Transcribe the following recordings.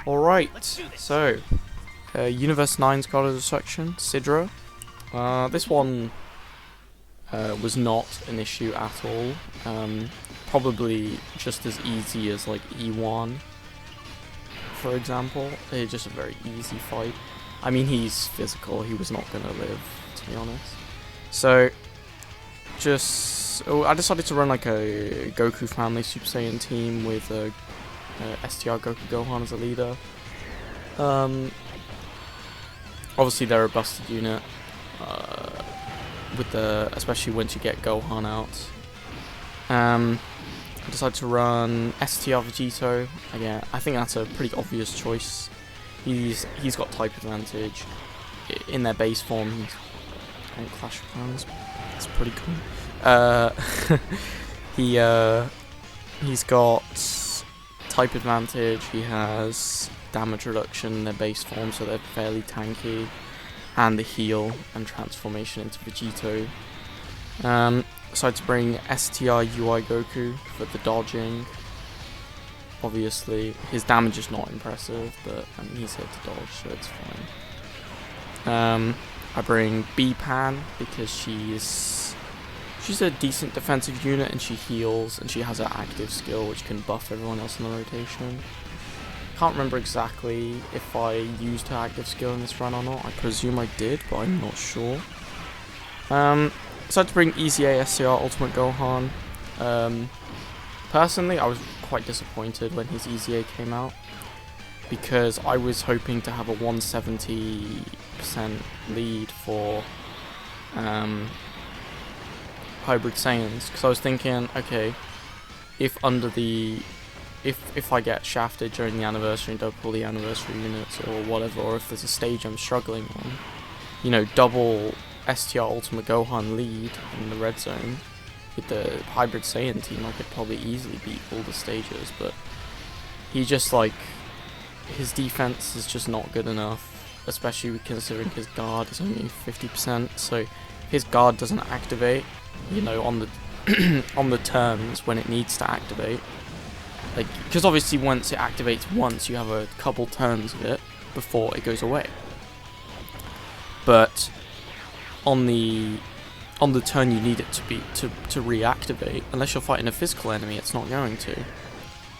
Alright, so Universe 9's God of Destruction, Sidra. This one was not an issue at all. Probably just as easy as like E1, for example. It's just a very easy fight. I mean, he's physical, he was not gonna live, to be honest. So, I decided to run like a Goku family Super Saiyan team with STR Goku Gohan as a leader. Obviously they're a busted unit, especially once you get Gohan out. I decided to run STR Vegito. Again, I think that's a pretty obvious choice. He's got type advantage in their base form. He's on Clash of Clans. It's pretty cool. He's got type advantage. He has damage reduction in their base form, so they're fairly tanky, and the heal and transformation into Vegito. Decided to bring STR UI Goku for the dodging. Obviously, his damage is not impressive, but I mean, he's here to dodge, so it's fine. I bring B-Pan because she's a decent defensive unit, and she heals, and she has her active skill, which can buff everyone else in the rotation. Can't remember exactly if I used her active skill in this run or not. I presume I did, but I'm not sure. Decided to bring EZA SCR Ultimate Gohan. Personally, I was quite disappointed when his EZA came out, because I was hoping to have a 170% lead for Hybrid Saiyans, because I was thinking, okay, if I get shafted during the anniversary and don't pull the anniversary units or whatever, or if there's a stage I'm struggling on, you know, double STR Ultimate Gohan lead in the red zone with the Hybrid Saiyan team, I could probably easily beat all the stages, but he just, like, his defense is just not good enough, especially considering his guard is only 50%, so his guard doesn't activate, you know, on the on the turns when it needs to activate. Like, because obviously once it activates once, you have a couple turns of it before it goes away. But on the turn you need it to reactivate, unless you're fighting a physical enemy, it's not going to.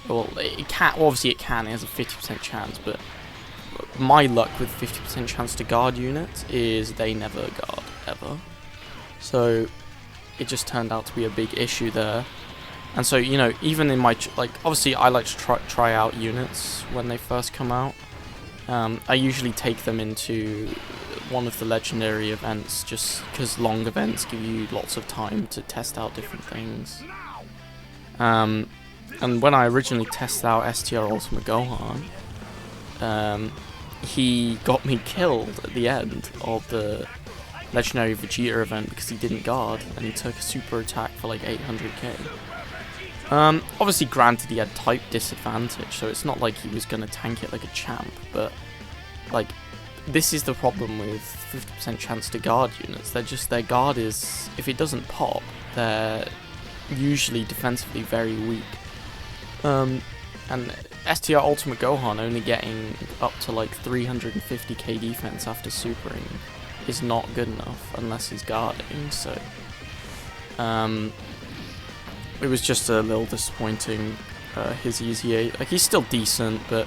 Well, it can. Obviously, it can. It has a 50% chance, but my luck with 50% chance to guard units is they never guard ever. So it just turned out to be a big issue there. And so, you know, even in my, obviously I like to try out units when they first come out. I usually take them into one of the legendary events, just because long events give you lots of time to test out different things. And when I originally tested out STR Ultimate Gohan, he got me killed at the end of the legendary Vegeta event because he didn't guard, and he took a super attack for like 800k. Obviously, granted, he had type disadvantage, so it's not like he was going to tank it like a champ, but, like, this is the problem with 50% chance to guard units. Their guard is, if it doesn't pop, they're usually defensively very weak. And STR Ultimate Gohan only getting up to, like, 350k defense after supering is not good enough unless he's guarding, so, it was just a little disappointing, his EZA. Like, he's still decent, but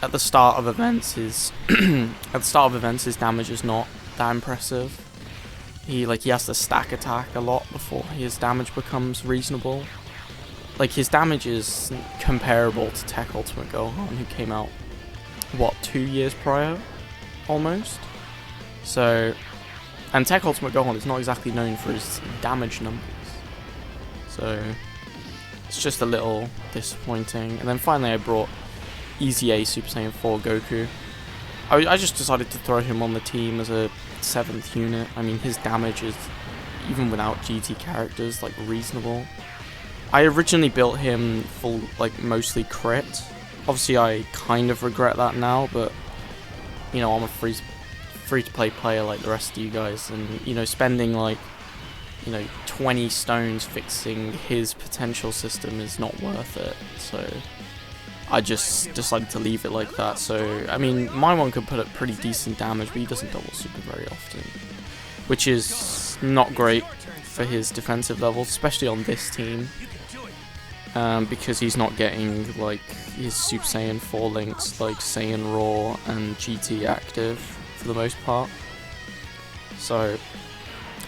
at the start of events, his damage is not that impressive. He has to stack attack a lot before his damage becomes reasonable. Like, his damage is comparable to Tech Ultimate Gohan, who came out, what, 2 years prior? Almost? So, and Tech Ultimate Gohan is not exactly known for his damage numbers. So, it's just a little disappointing. And then finally I brought EZA Super Saiyan 4 Goku. I just decided to throw him on the team as a 7th unit. I mean, his damage is, even without GT characters, like, reasonable. I originally built him full, like, mostly crit. Obviously, I kind of regret that now, but, you know, I'm a free-to-play player like the rest of you guys, and, you know, spending, like, you know, 20 stones fixing his potential system is not worth it, so I just decided to leave it like that. So, I mean, my one could put up pretty decent damage, but he doesn't double super very often, which is not great for his defensive levels, especially on this team, because he's not getting like his Super Saiyan 4 links like Saiyan Raw and GT active for the most part. So,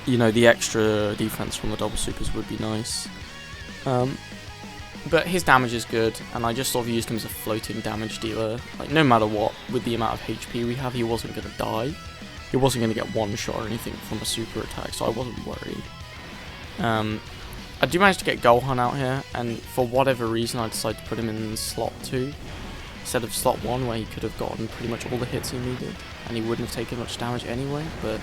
you know, the extra defense from the double supers would be nice. But his damage is good, and I just sort of used him as a floating damage dealer. Like, no matter what, with the amount of HP we have, he wasn't going to die. He wasn't going to get one shot or anything from a super attack, so I wasn't worried. I do manage to get Gohan out here, and for whatever reason I decided to put him in slot 2 instead of slot 1, where he could have gotten pretty much all the hits he needed, and he wouldn't have taken much damage anyway, but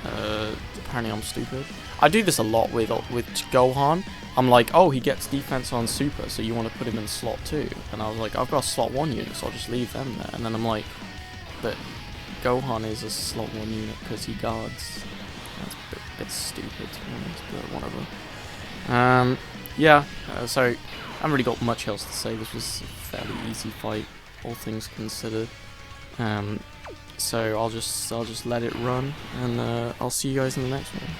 apparently I'm stupid. I do this a lot with Gohan. I'm like, oh, he gets defense on super, so you want to put him in slot 2. And I was like, I've got a slot 1 unit, so I'll just leave them there. And then I'm like, but Gohan is a slot 1 unit because he guards. That's a bit stupid, to be honest, but whatever. Yeah, so I haven't really got much else to say. This was a fairly easy fight, all things considered. So I'll just let it run, and I'll see you guys in the next one.